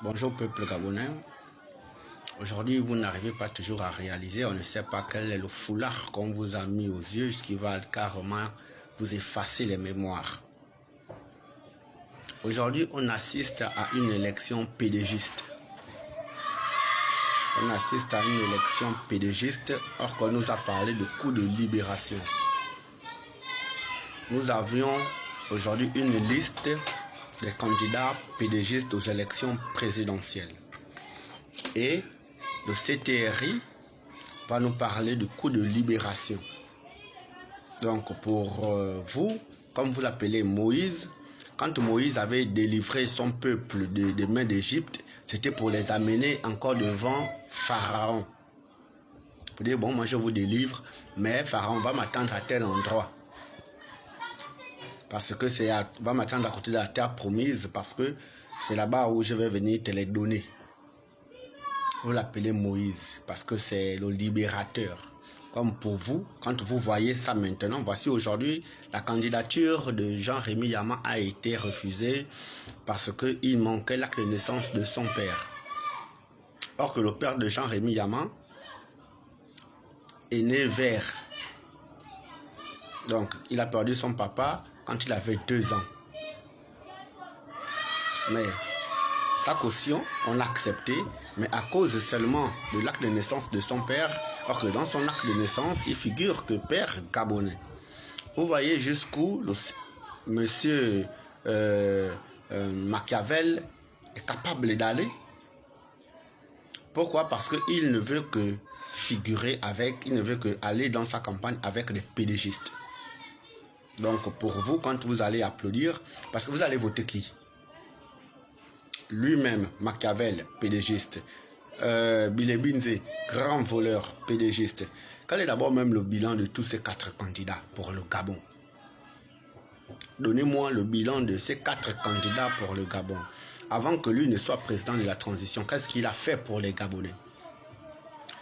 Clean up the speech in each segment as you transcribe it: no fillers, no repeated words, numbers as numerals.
Bonjour peuple gabonais. Aujourd'hui, vous n'arrivez pas toujours à réaliser, on ne sait pas quel est le foulard qu'on vous a mis aux yeux, ce qui va carrément vous effacer les mémoires. Aujourd'hui, on assiste à une élection pédégiste. On assiste à une élection pédégiste, or qu'on nous a parlé de coup de libération. Nous avions aujourd'hui une liste des candidats pédégistes aux élections présidentielles. Et le CTRI va nous parler de coup de libération. Donc pour vous, comme vous l'appelez Moïse, quand Moïse avait délivré son peuple des mains d'Égypte, c'était pour les amener encore devant Pharaon. Vous dites, bon, moi je vous délivre, mais Pharaon va m'attendre à tel endroit. Parce que va m'attendre à côté de la terre promise, parce que c'est là-bas où je vais venir te les donner. Vous l'appelez Moïse, parce que c'est le libérateur. Comme pour vous, quand vous voyez ça maintenant, voici aujourd'hui, la candidature de Jean-Rémy Yama a été refusée parce qu'il manquait l'acte de naissance de son père. Or que le père de Jean-Rémy Yama est né vert. Donc, il a perdu son papa quand il avait 2 ans. Mais sa caution, on l'a accepté, mais à cause seulement de l'acte de naissance de son père, or que dans son acte de naissance, il figure que père gabonais. Vous voyez jusqu'où monsieur Machiavel est capable d'aller. Pourquoi? Parce qu'il ne veut que figurer avec, il ne veut que aller dans sa campagne avec des pédégistes. Donc pour vous, quand vous allez applaudir, parce que vous allez voter qui? Lui-même, Machiavel, pédégiste. Bilebinze, grand voleur, pédégiste. Quel est d'abord même le bilan de tous ces 4 candidats pour le Gabon? Donnez-moi le bilan de ces 4 candidats pour le Gabon. Avant que lui ne soit président de la transition, qu'est-ce qu'il a fait pour les Gabonais?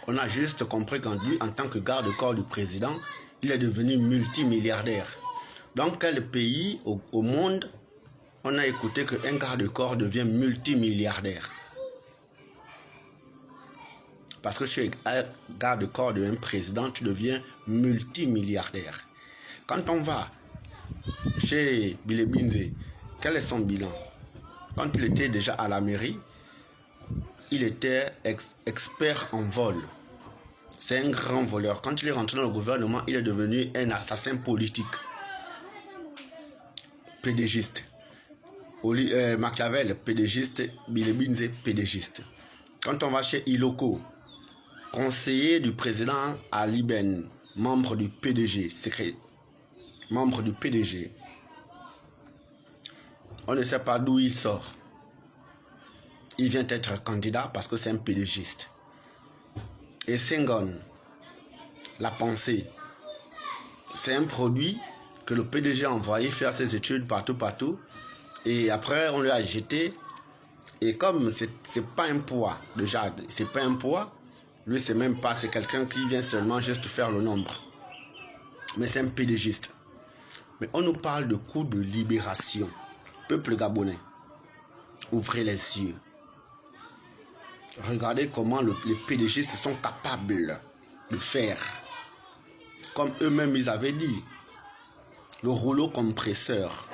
On a juste compris qu'en lui, en tant que garde-corps du président, il est devenu multimilliardaire. Dans quel pays au monde on a écouté qu'un garde-corps devient multimilliardaire? Parce que tu es garde-corps d'un président, tu deviens multimilliardaire. Quand on va chez Bilebinze, quel est son bilan? Quand il était déjà à la mairie, il était expert en vol. C'est un grand voleur. Quand il est rentré dans le gouvernement, il est devenu un assassin politique. Pédégiste. Machiavel, pédégiste. Bilebinze, pédégiste. Quand on va chez Iloko, conseiller du président Ali Ben, membre du PDG, secret, membre du PDG. On ne sait pas d'où il sort. Il vient être candidat parce que c'est un pédégiste. Et Senghor, la pensée, c'est un produit que le PDG a envoyé faire ses études partout. Et après, on lui a jeté. Et comme c'est pas un poids, déjà, c'est pas un poids, lui, c'est même pas, c'est quelqu'un qui vient seulement juste faire le nombre. Mais c'est un pédégiste. Mais on nous parle de coup de libération. Peuple gabonais, ouvrez les yeux. Regardez comment les pédégistes sont capables de faire. Comme eux-mêmes, ils avaient dit. Le rouleau compresseur.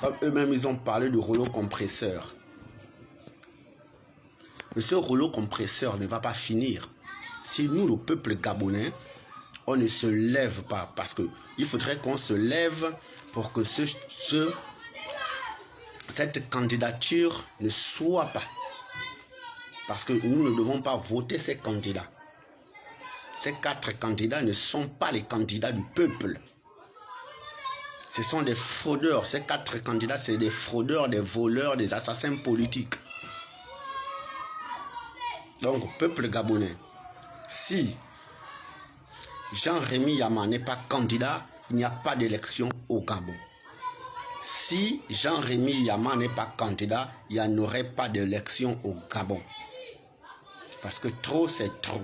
Comme eux-mêmes, ils ont parlé de rouleau compresseur. Mais ce rouleau compresseur ne va pas finir. Si nous, le peuple gabonais, on ne se lève pas. Parce qu'il faudrait qu'on se lève pour que cette candidature ne soit pas. Parce que nous ne devons pas voter ces candidats. Ces 4 candidats ne sont pas les candidats du peuple. Ce sont des fraudeurs. Ces 4 candidats, c'est des fraudeurs, des voleurs, des assassins politiques. Donc, peuple gabonais, si Jean-Rémy Yama n'est pas candidat, il n'y a pas d'élection au Gabon. Si Jean-Rémy Yama n'est pas candidat, il n'y en aurait pas d'élection au Gabon. Parce que trop, c'est trop.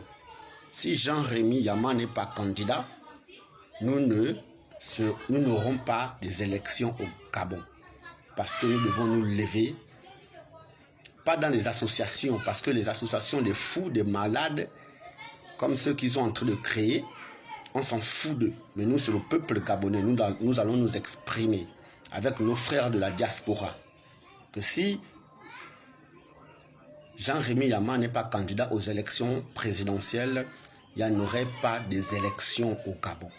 Si Jean-Rémy Yama n'est pas candidat, nous n'aurons pas des élections au Gabon. Parce que nous devons nous lever pas dans les associations, parce que les associations des fous, des malades, comme ceux qu'ils sont en train de créer, on s'en fout d'eux. Mais nous, c'est le peuple gabonais. Nous allons nous exprimer avec nos frères de la diaspora. Que si Jean-Rémy Yama n'est pas candidat aux élections présidentielles, il n'y en aurait pas des élections au Gabon.